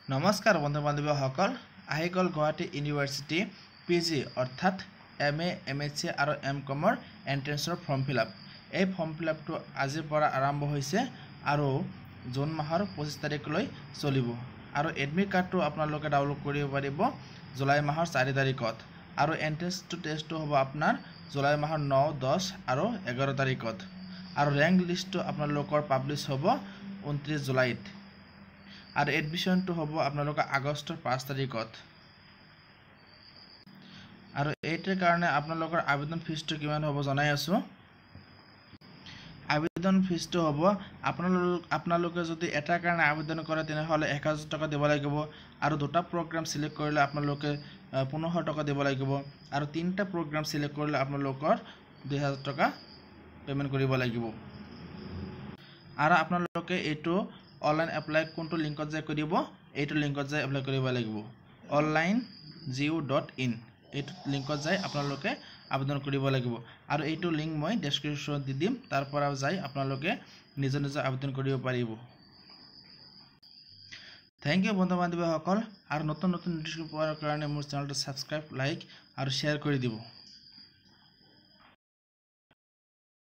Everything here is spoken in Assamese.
নমস্কাৰ বন্ধু বান্ধৱীসকল আহিকল গুৱাহাটী ইউনিভাৰ্চিটি পিজি অৰ্থাৎ MA MSc আৰু MCOMৰ এন্ট্ৰেন্সৰ ফৰ্ম ফিলআপ এই ফৰ্ম ফিলআপটো আজিৰ পৰা আৰম্ভ হৈছে আৰু জুন মাহৰ 25 তাৰিখলৈ চলিব আৰু এডমিট কাৰ্ডটো আপোনালোকে ডাউনলোড কৰিব পাৰিব জুলাই মাহৰ 4 তাৰিখত আৰু এন্ট্ৰেন্স টেষ্টটো হ'ব আপোনাৰ জুলাই মাহৰ 9 10 আৰু 11 তাৰিখত আৰু ৰেংক লিষ্টটো আপোনালোকৰ পাবলিছ হ'ব 29 জুলাইত আৰু এডমিশনটো হ'ব আপোনালোকৰ আগষ্টৰ 5 তাৰিখত আৰু এইটোৰ কাৰণে আপোনালোকৰ আবেদন ফিজটো কিমান হ'ব জনাই আছো আবেদন ফিজটো হ'ব আপোনালোকে যদি এটাৰ কাৰণে আবেদন কৰে তেনেহলে 1000 টকা দিব লাগিব আৰু দুটা প্ৰগ্ৰাম সিলেক্ট কৰিলে আপোনালোকে 1500 টকা দিব লাগিব আৰু তিনটা প্ৰগ্ৰাম সিলেক্ট কৰিলে আপোনালোকৰ 2000 টকা পেমেন্ট কৰিব লাগিব আৰু আপোনালোকে এইটো অনলাইন এপ্লাই কোনটো লিংকত যাই কৰিব এইটো লিংকত যাই এপ্লাই কৰিব লাগিব onlinegeo.in এইটো লিংকত যাই আপোনালোকে আবেদন কৰিব লাগিব আৰু এইটো লিংক মই ডেসক্ৰিপচনত দি দিম তাৰ পৰা যাই আপোনালোকে নিজৰ নিজৰ আবেদন কৰিব পাৰিব থ্যাংক ইউ বন্ধু বান্ধৱীসকল আৰু নতুন নতুন ভিডিঅ পোৱাৰ কাৰণে মোৰ চেনেলটো সাবস্ক্ৰাইব লাইক আৰু শেয়াৰ কৰি দিব